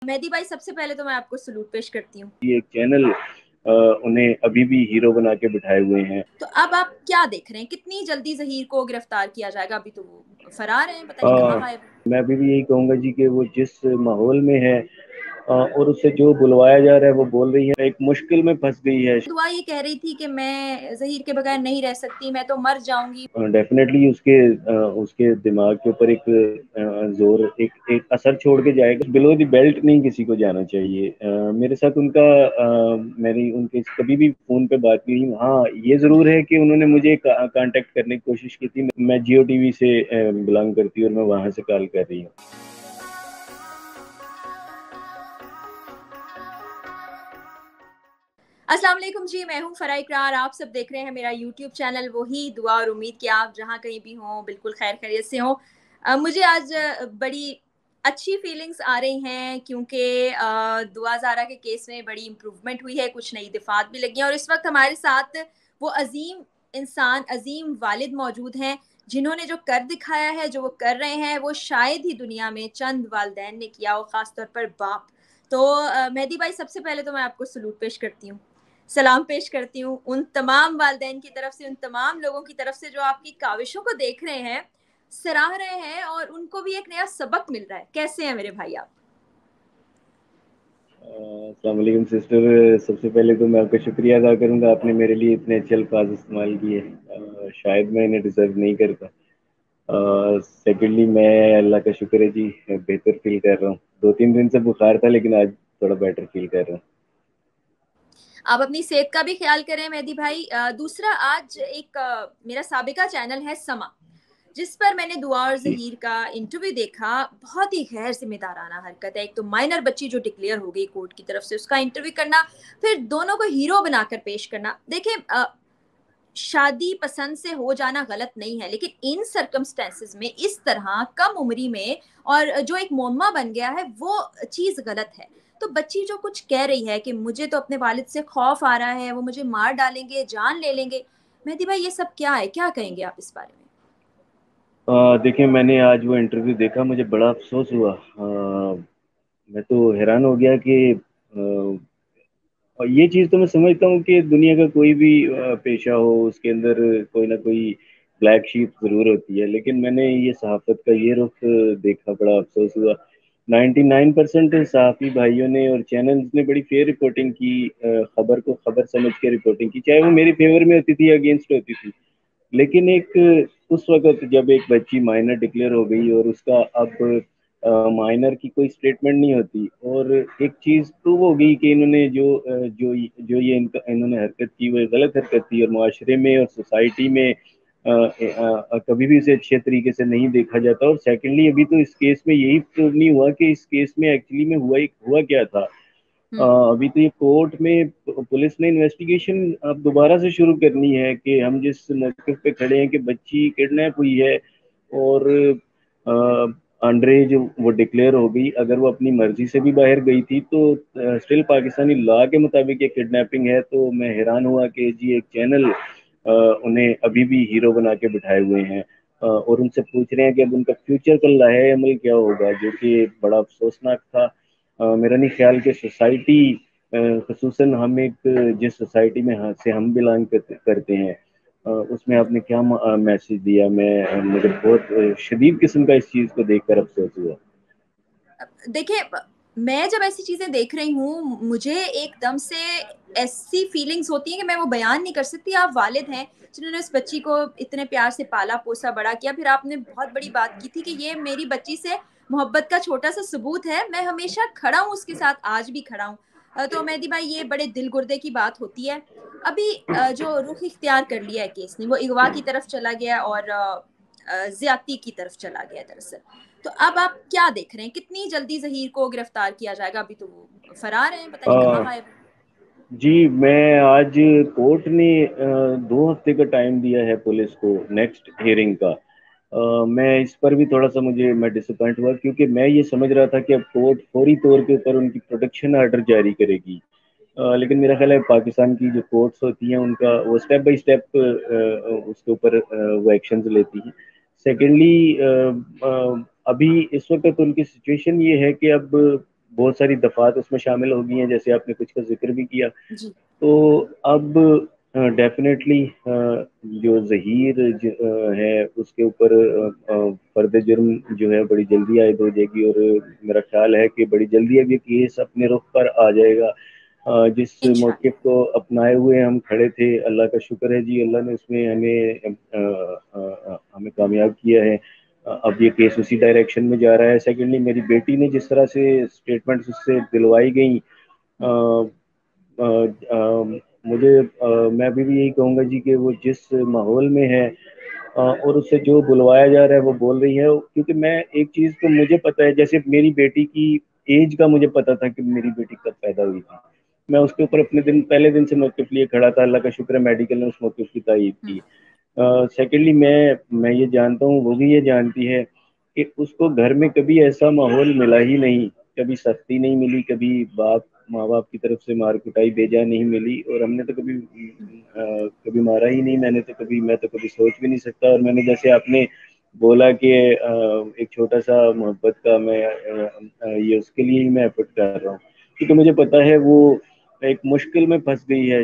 مہدی بھائی سب سے پہلے تو میں آپ کو سلوٹ پیش کرتی ہوں. یہ ایک چینل انہیں ابھی بھی ہیرو بنا کے بٹھائے ہوئے ہیں. تو اب آپ کیا دیکھ رہے ہیں, کتنی جلدی ظہیر کو گرفتار کیا جائے گا؟ ابھی تو وہ فرار ہیں, پتہ نہیں کہاں غائب ہیں. میں ابھی بھی یہی کہوں گا جی کہ وہ جس ماحول میں ہے اور اسے جو بلوایا جا رہا ہے وہ بول رہی ہے, ایک مشکل میں پھنس گئی ہے. دعا یہ کہہ رہی تھی کہ میں ظہیر کے بغیر نہیں رہ سکتی, میں تو مر جاؤں گی. ڈیفینیٹلی اس کے دماغ کے اوپر ایک زور ایک اثر چھوڑ کے جائے گا. بلو دی بیلٹ نہیں کسی کو جانا چاہیے. میرے ساتھ ان کا میری ان کے کبھی بھی فون پہ بات نہیں ہوئی. ہاں یہ ضرور ہے کہ انہوں نے مجھے کانٹیکٹ کرنے کی کوشش کی تھی. میں جیو ٹی وی سے بلانگ کرتی ہوں اور میں وہاں سے کال کر رہی ہوں. السلام علیکم جی, میں ہوں فرح اقرار. آپ سب دیکھ رہے ہیں میرا یوٹیوب چینل وہی دعا, اور امید کہ آپ جہاں کہیں بھی ہوں بالکل خیر خیریت سے ہوں. مجھے آج بڑی اچھی فیلنگز آ رہی ہیں کیونکہ دعا زارا کے کیس میں بڑی امپروومنٹ ہوئی ہے, کچھ نئی دفعات بھی لگی ہیں, اور اس وقت ہمارے ساتھ وہ عظیم انسان, عظیم والد موجود ہیں جنہوں نے جو کر دکھایا ہے, جو وہ کر رہے ہیں, وہ شاید ہی دنیا میں چند والدین نے کیا ہو, خاص طور پر باپ. تو مہدی بھائی سب سے پہلے تو میں آپ کو سلوٹ پیش کرتی ہوں, سلام پیش کرتی ہوں ان تمام والدین کی طرف سے, ان تمام لوگوں کی طرف سے جو آپ کی کاوشوں کو دیکھ رہے ہیں, سراہ رہے ہیں, اور ان کو بھی ایک نیا سبق مل رہا ہے. کیسے ہیں میرے بھائی آپ؟ السلام علیکم سسٹر. سب سے پہلے تو میں آپ کا شکریہ ادا کروں گا, آپ نے میرے لیے اتنے اچھے الفاظ استعمال کیے. شاید میں انہیں ڈیزرو نہیں کرتا. سیکنڈلی میں اللہ کا شکر ہے جی بہتر فیل کر رہا ہوں. 2-3 دن سے بخار تھا لیکن آج تھوڑا بیٹر فیل کر رہا ہوں. آپ اپنی صحت کا بھی خیال کریں مہدی بھائی. دوسرا, آج ایک میرا سابقہ چینل ہے سما, جس پر میں نے دعا اور جی ظہیر کا انٹرویو دیکھا. بہت ہی غیر ذمہ دارانہ حرکت ہے. ایک تو مائنر بچی جو ڈکلیئر ہو گئی کورٹ کی طرف سے, اس کا انٹرویو کرنا, پھر دونوں کو ہیرو بنا کر پیش کرنا. دیکھیں, شادی پسند سے ہو جانا غلط نہیں ہے, لیکن ان سرکمسٹانسز میں اس طرح کم عمری میں اور جو ایک معمہ بن گیا ہے وہ چیز غلط ہے. تو بچی جو کچھ کہہ رہی ہے کہ مجھے تو اپنے والد سے خوف آ رہا ہے, وہ مجھے مار ڈالیں گے, جان لے لیں گے, مہدی بھائی یہ سب کیا ہے؟ کیا کہیں گے آپ اس بارے میں؟ دیکھیں, میں نے آج وہ انٹرویو دیکھا, مجھے بڑا افسوس ہوا. میں تو حیران ہو گیا کہ اور یہ چیز تو میں سمجھتا ہوں کہ دنیا کا کوئی بھی پیشہ ہو اس کے اندر کوئی نہ کوئی بلیک شیپ ضرور ہوتی ہے, لیکن میں نے یہ صحافت کا یہ رخ دیکھا, بڑا افسوس ہوا. 99% صحافی بھائیوں نے اور چینلز نے بڑی فیئر رپورٹنگ کی, خبر کو خبر سمجھ کے رپورٹنگ کی, چاہے وہ میری فیور میں ہوتی تھی یا اگینسٹ ہوتی تھی. لیکن ایک اس وقت جب ایک بچی مائنر ڈکلیئر ہو گئی اور اس کا اب مائنر کی کوئی اسٹیٹمنٹ نہیں ہوتی, اور ایک چیز پروو ہو گئی کہ انہوں نے جو یہ انہوں نے حرکت کی وہ غلط حرکت تھی, اور معاشرے میں اور سوسائٹی میں کبھی بھی اسے اچھے طریقے سے نہیں دیکھا جاتا. اور سیکنڈلی ابھی تو اس کیس میں یہی پروو نہیں ہوا کہ اس کیس میں ایکچولی میں ہوا کیا تھا. ابھی تو یہ کورٹ میں پولیس نے انویسٹیگیشن اب دوبارہ سے شروع کرنی ہے کہ ہم جس موقف پہ کھڑے ہیں کہ بچی کڈنیپ ہوئی ہے اور انڈر ایج وہ ڈکلیئر ہو گئی, اگر وہ اپنی مرضی سے بھی باہر گئی تھی تو اسٹل پاکستانی لا کے مطابق یہ کڈنیپنگ ہے. تو میں حیران ہوا کہ جی ایک چینل انہیں ابھی بھی ہیرو بنا کے بٹھائے ہوئے ہیں, اور ان سے پوچھ رہے ہیں کہ اب ان کا فیوچر کا لاہ عمل کیا ہوگا, جو کہ بڑا افسوسناک تھا. میرا نہیں خیال کہ سوسائٹی, خصوصاً ہم ایک جس سوسائٹی میں سے ہم بلانگ کرتے ہیں, اس میں آپ نے کیا میسج دیا. مجھے بہت شدید قسم کا اس چیز کو دیکھ کر افسوس ہوا. دیکھیں, میں جب ایسی چیزیں دیکھ رہی ہوں مجھے ایک دم سے ایسی فیلنگز ہوتی ہیں کہ میں وہ بیان نہیں کر سکتی. آپ والد ہیں جنہوں نے اس بچی کو اتنے پیار سے پالا پوسا بڑا کیا, پھر آپ نے بہت بڑی بات کی تھی کہ یہ میری بچی سے محبت کا چھوٹا سا ثبوت ہے, میں ہمیشہ کھڑا ہوں اس کے ساتھ, آج بھی کھڑا ہوں. تو مہدی بھائی یہ بڑے دل گردے کی بات ہوتی ہے. ابھی جو رخ اختیار کر لیا ہے کیس نے, وہ اغوا کی طرف چلا گیا اور زیادتی کی طرف چلا گیا دراصل. تو اب آپ کیا دیکھ رہے ہیں, کتنی جلدی ظہیر کو گرفتار کیا جائے گا؟ ابھی تو وہ فرار ہیں, پتہ نہیں کہاں غائب ہیں. جی, میں آج کورٹ نے 2 ہفتے کا ٹائم دیا ہے پولیس کو نیکسٹ ہیئرنگ کا. میں اس پر بھی تھوڑا سا میں ڈس اپوائنٹ ہوا, کیونکہ میں یہ سمجھ رہا تھا کہ اب کورٹ فوری طور کے اوپر ان کی پروٹیکشن آرڈر جاری کرے گی. لیکن میرا خیال ہے پاکستان کی جو کورٹس ہوتی ہیں ان کا وہ اسٹیپ بائی اسٹیپ اس کے اوپر وہ ایکشنز لیتی ہیں. سیکنڈلی ابھی اس وقت ان کی سچویشن یہ ہے کہ اب بہت ساری دفعات اس میں شامل ہو گئی ہیں، جیسے آپ نے کچھ کا ذکر بھی کیا. جی تو اب ڈیفینیٹلی جو ظہیر ہے اس کے اوپر فرد جرم جو ہے بڑی جلدی عائد ہو جائے گی، اور میرا خیال ہے کہ بڑی جلدی اب یہ کیس اپنے رخ پر آ جائے گا. جس انشاءاللہ. موقف کو اپنائے ہوئے ہم کھڑے تھے، اللہ کا شکر ہے جی، اللہ نے اس میں ہمیں کامیاب کیا ہے. اب یہ کیس اسی ڈائریکشن میں جا رہا ہے. سیکنڈلی میری بیٹی نے جس طرح سے اسٹیٹمنٹس اس سے دلوائی گئیں، مجھے میں ابھی بھی یہی کہوں گا جی کہ وہ جس ماحول میں ہے اور اس سے جو بلوایا جا رہا ہے وہ بول رہی ہے. کیونکہ میں ایک چیز تو مجھے پتا ہے، جیسے میری بیٹی کی ایج کا مجھے پتا تھا کہ میری بیٹی کب پیدا ہوئی تھی. میں اس کے اوپر اپنے پہلے دن سے موقف لیے کھڑا تھا. اللہ کا شکر ہے میڈیکل نے اس موقف کی تائید کی. سیکنڈلی میں یہ جانتا ہوں، وہ بھی یہ جانتی ہے کہ اس کو گھر میں کبھی ایسا ماحول ملا ہی نہیں، کبھی سختی نہیں ملی، کبھی ماں باپ کی طرف سے مار کٹائی بھیجا نہیں ملی. اور ہم نے تو کبھی مارا ہی نہیں. میں تو کبھی سوچ بھی نہیں سکتا. اور میں نے جیسے آپ نے بولا کہ ایک چھوٹا سا محبت کا میں یہ اس کے لیے ہی میں ایفرٹ کر رہا ہوں، کیونکہ مجھے پتا ہے وہ ایک مشکل میں پھنس گئی ہے.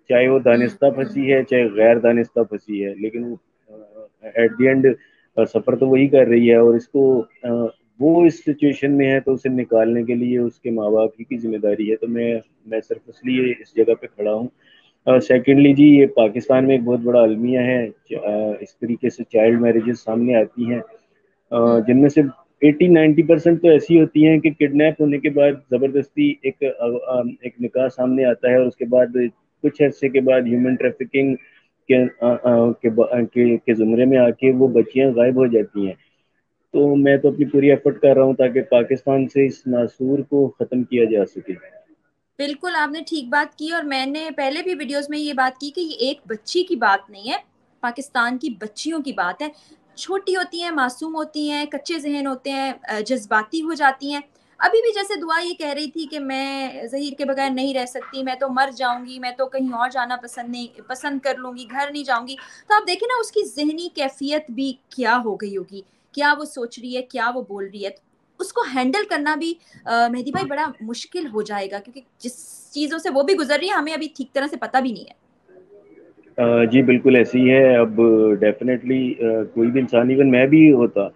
چاہے وہ دانستہ پھنسی ہے چاہے غیر دانستہ پھنسی ہے، لیکن ایٹ دی اینڈ سفر تو وہی کر رہی ہے. اور اس کو وہ اس سچویشن میں ہے تو اسے نکالنے کے لیے اس کے ماں باپ کی ذمہ داری ہے. تو میں صرف اس لیے اس جگہ پہ کھڑا ہوں. سیکنڈلی جی، یہ پاکستان میں ایک بہت بڑا المیہ ہے. اس طریقے سے چائلڈ میرجز سامنے آتی ہیں، جن میں سے 80-90% تو ایسی ہوتی ہیں کہ کڈنیپ ہونے کے بعد زبردستی ایک نکاح سامنے آتا ہے، اور اس کے بعد کچھ عرصے کے بعد ہیومن ٹریفکنگ کے زمرے میں آ کے وہ بچیاں غائب ہو جاتی ہیں. تو میں تو اپنی پوری ایفرٹ کر رہا ہوں تاکہ پاکستان سے اس ناسور کو ختم کیا جا سکے. بالکل آپ نے ٹھیک بات کی، اور میں نے پہلے بھی ویڈیوز میں یہ بات کی کہ یہ ایک بچی کی بات نہیں ہے، پاکستان کی بچیوں کی بات ہے. چھوٹی ہوتی ہیں، معصوم ہوتی ہیں، کچے ذہن ہوتے ہیں، جذباتی ہو جاتی ہیں. ابھی بھی جیسے دعا یہ کہہ رہی تھی کہ میں ظہیر کے بغیر نہیں رہ سکتی، میں تو مر جاؤں گی، میں تو کہیں اور جانا پسند کر لوں گی، گھر نہیں جاؤں گی. تو آپ دیکھیں نا اس کی ذہنی کیفیت بھی کیا ہو گئی ہوگی، کیا وہ سوچ رہی ہے، کیا وہ بول رہی ہے. اس کو ہینڈل کرنا بھی مہدی بھائی بڑا مشکل ہو جائے گا، کیونکہ جس چیزوں سے وہ بھی گزر رہی ہے ہمیں ابھی ٹھیک طرح سے پتہ بھی نہیں ہے. جی بالکل ایسی ہے. اب ڈیفینیٹلی کوئی بھی انسان، ایون میں بھی ہوتا،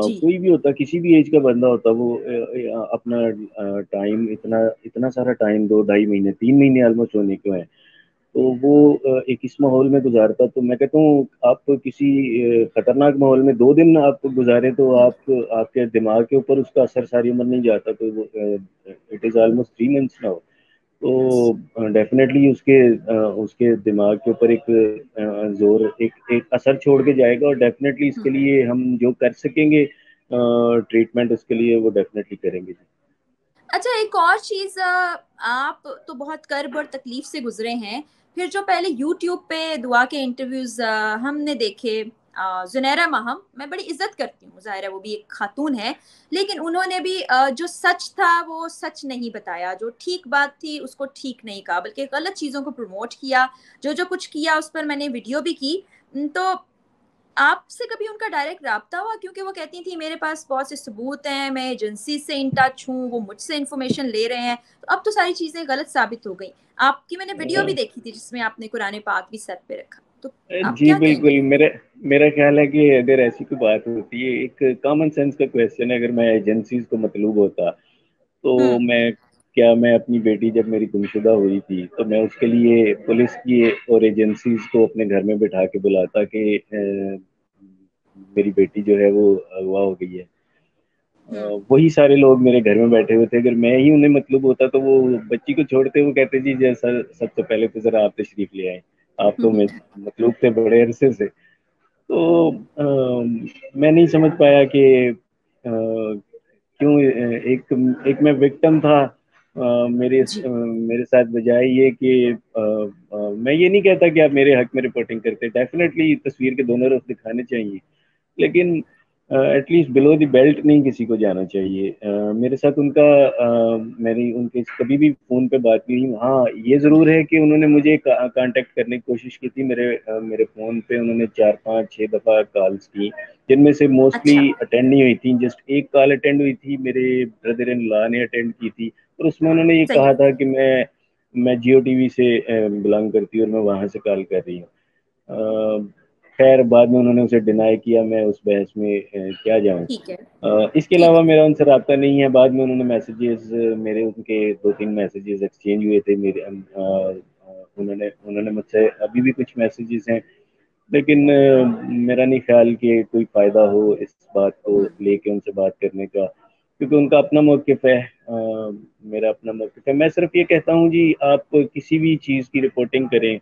جی کوئی بھی ہوتا، کسی بھی ایج کا بندہ ہوتا، وہ اپنا ٹائم اتنا سارا ٹائم 2-2.5 مہینے 3 مہینے آلموسٹ ہونے کو ہے، تو وہ ایک اس ماحول میں گزارتا. تو میں کہتا ہوں آپ کسی خطرناک ماحول میں 2 دن آپ گزارے تو آپ کے دماغ کے اوپر اس کا اثر ساری عمر نہیں جاتا. تو it is almost 3 months now. تو ڈیفینیٹلی اس کے دماغ کے اوپر ایک زور، ایک اثر چھوڑ کے جائے گا. اور ڈیفینیٹلی اس کے لیے ہم جو کر سکیں گے ٹریٹمنٹ اس کے لیے وہ ڈیفینیٹلی کریں گے. اچھا ایک اور چیز، آپ تو بہت کرب اور تکلیف سے گزرے ہیں، پھر جو پہلے یوٹیوب پہ دعا کے انٹرویوز ہم نے دیکھے، زنیرہ ماہم میں بڑی عزت کرتی ہوں، ظاہر ہے وہ بھی ایک خاتون ہے، لیکن انہوں نے بھی جو سچ تھا وہ سچ نہیں بتایا، جو ٹھیک بات تھی اس کو ٹھیک نہیں کہا، بلکہ غلط چیزوں کو پروموٹ کیا. جو کچھ کیا اس پر میں نے ویڈیو بھی کی. تو آپ سے کبھی ان کا ڈائریکٹ رابطہ ہوا؟ کیونکہ وہ کہتی تھی میرے پاس بہت سے ثبوت ہیں، میں ایجنسی سے ان ٹچ ہوں، وہ مجھ سے انفارمیشن لے رہے ہیں. تو اب تو ساری چیزیں غلط ثابت ہو گئیں. آپ کی میں نے ویڈیو بھی دیکھی تھی جس میں آپ نے قرآن پاک بھی سر پہ رکھا. تو آپ جی کیا کہیں گے؟ بالکل. میرا خیال ہے کہ اگر ایسی کوئی بات ہوتی ہے، ایک کامن سینس کا کویشچن ہے، اگر میں ایجنسیز کو مطلوب ہوتا تو ہوں میں اپنی بیٹی جب میری گمشدہ ہوئی تھی تو میں اس کے لیے پولیس کی اور ایجنسیز کو اپنے گھر میں بٹھا کے بلاتا کہ میری بیٹی جو ہے وہ اغوا ہو گئی ہے. ہوں وہی سارے لوگ میرے گھر میں بیٹھے ہوئے تھے. اگر میں ہی انہیں مطلوب ہوتا تو وہ بچی کو چھوڑتے وہ کہتے جی سر سب سے پہلے تو ذرا آپ تشریف لے آئے، آپ تو مطلوب تھے بڑے عرصے سے. تو میں نہیں سمجھ پایا کہ کیوں ایک میں وکٹم تھا. جی میرے ساتھ بجائے یہ کہ میں یہ نہیں کہتا کہ آپ میرے حق میں رپورٹنگ کرتے، ڈیفینیٹلی تصویر کے دونوں رخ دکھانے چاہیے، لیکن at least below the belt نہیں کسی کو جانا چاہیے. میرے ساتھ ان کا میری ان کے کبھی بھی فون پہ بات نہیں ہوئی. ہاں یہ ضرور ہے کہ انہوں نے مجھے کانٹیکٹ کرنے کی کوشش کی تھی. میرے فون پہ انہوں نے 4 5 6 دفعہ کالس کی, جن میں سے موسٹلی اچھا. اٹینڈ نہیں ہوئی تھیں. جسٹ ایک کال اٹینڈ ہوئی تھی, میرے بردر ان لا نے اٹینڈ کی تھی, اور اس میں انہوں نے یہ صحیح. کہا تھا کہ میں جیو ٹی وی سے بلانگ کرتی ہوں اور میں وہاں سے کال کر رہی ہوں. خیر بعد میں انہوں نے اسے ڈینائی کیا. میں اس بحث میں کیا جاؤں. ٹھیک ہے. اس کے ٹھیک علاوہ ہے. میرا ان سے رابطہ نہیں ہے. بعد میں انہوں نے میسیجز میرے ان کے 2 3 میسیجز ایکسچینج ہوئے تھے. انہوں نے مجھ سے ابھی بھی کچھ میسیجز ہیں, لیکن میرا نہیں خیال کہ کوئی فائدہ ہو اس بات کو لے کے ان سے بات کرنے کا, کیونکہ ان کا اپنا موقف ہے, میرا اپنا موقف ہے. میں صرف یہ کہتا ہوں جی آپ کسی بھی چیز کی رپورٹنگ کریں,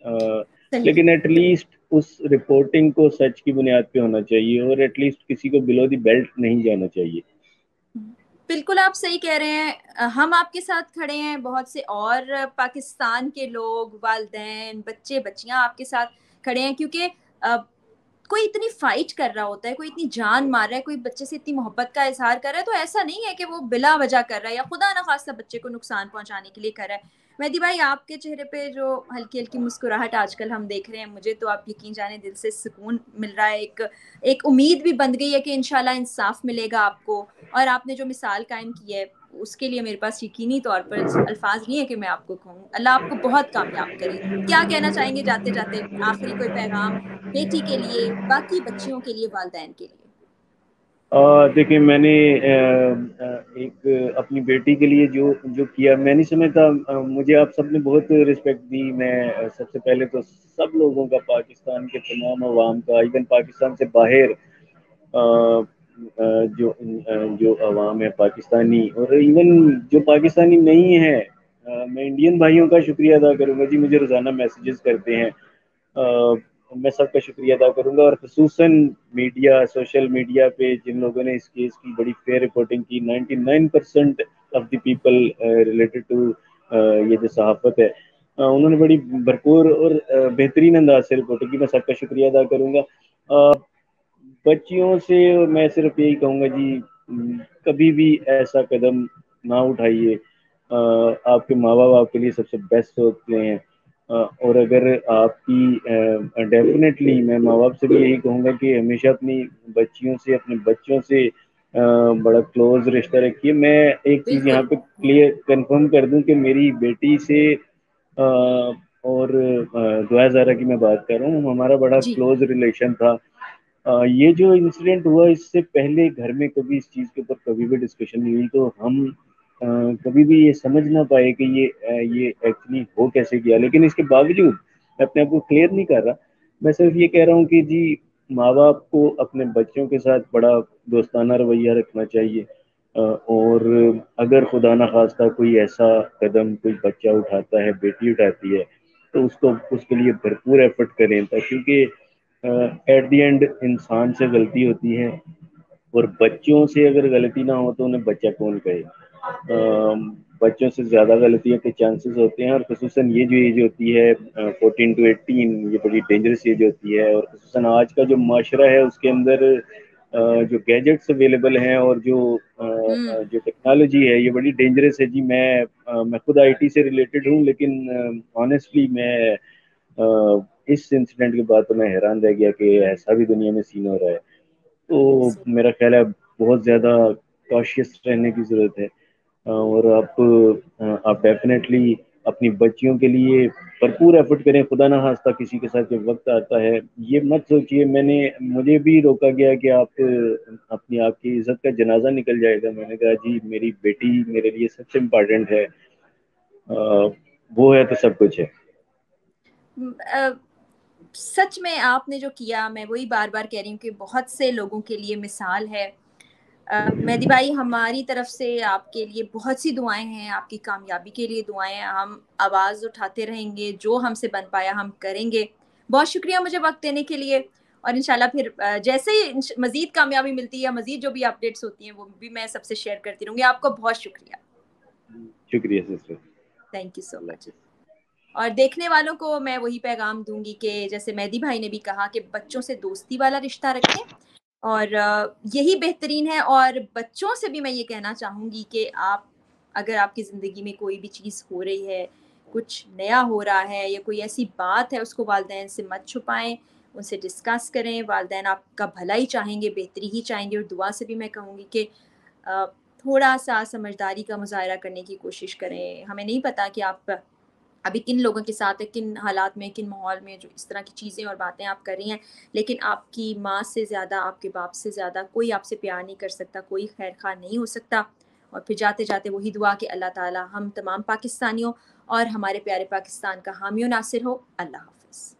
صحیح. لیکن ایٹ لیسٹ اس رپورٹنگ کو سچ کی بنیاد پہ ہونا چاہیے, اور ایٹ لیسٹ کسی کو بلو دی بیلٹ نہیں جانا چاہیے. بالکل آپ صحیح کہہ رہے ہیں. ہم آپ کے ساتھ کھڑے ہیں, بہت سے اور پاکستان کے لوگ, والدین, بچے بچیاں آپ کے ساتھ کھڑے ہیں, کیونکہ کوئی اتنی فائٹ کر رہا ہوتا ہے, کوئی اتنی جان مار رہا ہے, کوئی بچے سے اتنی محبت کا اظہار کر رہا ہے, تو ایسا نہیں ہے کہ وہ بلا وجہ کر رہا ہے یا خدا نخواستہ بچے کو نقصان پہنچانے کے لیے کر رہا ہے. مہدی بھائی آپ کے چہرے پہ جو ہلکی ہلکی مسکراہٹ آج کل ہم دیکھ رہے ہیں, مجھے تو آپ یقین جانے دل سے سکون مل رہا ہے. ایک امید بھی بن گئی ہے کہ انشاءاللہ انصاف ملے گا آپ کو, اور آپ نے جو مثال قائم کی ہے اس کے لیے میرے پاس یقینی طور پر الفاظ نہیں ہے کہ میں آپ کو کہوں. اللہ آپ کو بہت کامیاب کرے. کیا کہنا چاہیں گے جاتے جاتے, آخری کوئی پیغام بیٹی کے لیے, باقی بچیوں کے لیے, والدین کے لیے؟ دیکھیں میں نے ایک اپنی بیٹی کے لیے جو جو کیا, میں نہیں سمجھتا, مجھے آپ سب نے بہت رسپیکٹ دی. میں سب سے پہلے تو سب لوگوں کا, پاکستان کے تمام عوام کا, ایون پاکستان سے باہر جو جو عوام ہے پاکستانی, اور ایون جو پاکستانی نہیں ہے, میں انڈین بھائیوں کا شکریہ ادا کروں گا جی. مجھے روزانہ میسیجز کرتے ہیں, میں سب کا شکریہ ادا کروں گا. اور خصوصاً میڈیا, سوشل میڈیا پہ جن لوگوں نے اس کیس کی بڑی فیئر رپورٹنگ کی, 99% of the people related to یہ جو صحافت ہے, انہوں نے بڑی بھرپور اور بہترین انداز سے رپورٹنگ کی. میں سب کا شکریہ ادا کروں گا. بچیوں سے میں صرف یہی کہوں گا جی, کبھی بھی ایسا قدم نہ اٹھائیے. آپ کے ماں باپ آپ کے لیے سب سے بیسٹ ہوتے ہیں, اور اگر آپ کی ڈیفینیٹلی میں ماں باپ سے بھی یہی کہوں گا کہ ہمیشہ اپنی بچیوں سے, اپنے بچوں سے بڑا کلوز رشتہ رکھیے. میں ایک چیز یہاں بالکل. پہ کلیئر کنفرم کر دوں کہ میری بیٹی سے اور دعا زارہ کی میں بات کر رہا ہوں, ہمارا بڑا جی. کلوز ریلیشن تھا. یہ جو انسیڈنٹ ہوا اس سے پہلے گھر میں کبھی اس چیز کے اوپر کبھی بھی ڈسکشن نہیں ہوئی, تو ہم کبھی بھی یہ سمجھ نہ پائے کہ یہ ایکچولی ہو کیسے گیا. لیکن اس کے باوجود میں اپنے آپ کو کلیئر نہیں کر رہا, میں صرف یہ کہہ رہا ہوں کہ جی ماں باپ کو اپنے بچوں کے ساتھ بڑا دوستانہ رویہ رکھنا چاہیے, اور اگر خدا نخواستہ کوئی ایسا قدم کوئی بچہ اٹھاتا ہے, بیٹی اٹھاتی ہے, تو اس کے لیے بھرپور ایفرٹ کریں, کیونکہ ایٹ دی اینڈ انسان سے غلطی ہوتی ہے, اور بچوں سے اگر غلطی نہ ہو تو انہیں بچہ کون کہے. بچوں سے زیادہ غلطیوں کے چانسز ہوتے ہیں, اور خصوصاً یہ جو ایج ہوتی ہے 14 to 18, یہ بڑی ڈینجرس ایج ہوتی ہے. اور خصوصاً آج کا جو معاشرہ ہے اس کے اندر جو گیجٹس اویلیبل ہیں اور جو ٹیکنالوجی ہے یہ بڑی ڈینجرس ہے جی. میں خود آئی ٹی سے ریلیٹڈ ہوں, لیکن آنیسٹلی میں اس انسیڈنٹ کے بعد تو میں حیران رہ گیا کہ ایسا بھی دنیا میں سین ہو رہا ہے. تو میرا خیال ہے بہت زیادہ کاشیس رہنے کی ضرورت ہے, اور آپ ڈیفینیٹلی اپنی بچیوں کے لیے بھرپور ایفرٹ کریں. خدا نہ خواستہ کسی کے ساتھ جب وقت آتا ہے, یہ مت سوچیے مجھے بھی روکا گیا کہ آپ کی عزت کا جنازہ نکل جائے گا. میں نے کہا جی میری بیٹی میرے لیے سب سے امپورٹنٹ ہے, وہ ہے تو سب کچھ ہے. سچ میں آپ نے جو کیا, میں وہی بار بار کہہ رہی ہوں کہ بہت سے لوگوں کے لیے مثال ہے. مہدی بھائی ہماری طرف سے آپ کے لیے بہت سی دعائیں ہیں, آپ کی کامیابی کے لیے دعائیں ہیں. ہم آواز اٹھاتے رہیں گے, جو ہم سے بن پایا ہم کریں گے. بہت شکریہ مجھے وقت دینے کے لیے, اور انشاءاللہ پھر جیسے ہی مزید کامیابی ملتی ہے یا مزید جو بھی اپڈیٹس ہوتی ہیں وہ بھی میں سب سے شیئر کرتی رہوں گی. آپ کو بہت شکریہ. شکریہ سسٹر. تھینک یو سو اللہ مچ. حافظ. اور دیکھنے والوں کو میں وہی پیغام دوں گی کہ جیسے مہدی بھائی نے بھی کہا کہ بچوں سے دوستی والا رشتہ رکھیں, اور یہی بہترین ہے. اور بچوں سے بھی میں یہ کہنا چاہوں گی کہ آپ اگر آپ کی زندگی میں کوئی بھی چیز ہو رہی ہے, کچھ نیا ہو رہا ہے یا کوئی ایسی بات ہے, اس کو والدین سے مت چھپائیں, ان سے ڈسکس کریں. والدین آپ کا بھلا ہی چاہیں گے, بہتری ہی چاہیں گے. اور دعا سے بھی میں کہوں گی کہ تھوڑا سا سمجھداری کا مظاہرہ کرنے کی کوشش کریں. ہمیں نہیں پتہ کہ آپ ابھی کن لوگوں کے ساتھ ہے, کن حالات میں, کن ماحول میں جو اس طرح کی چیزیں اور باتیں آپ کر رہی ہیں, لیکن آپ کی ماں سے زیادہ, آپ کے باپ سے زیادہ کوئی آپ سے پیار نہیں کر سکتا, کوئی خیر خواہ نہیں ہو سکتا. اور پھر جاتے جاتے وہی دعا کہ اللہ تعالی ہم تمام پاکستانیوں اور ہمارے پیارے پاکستان کا حامی و ناصر ہو. اللہ حافظ.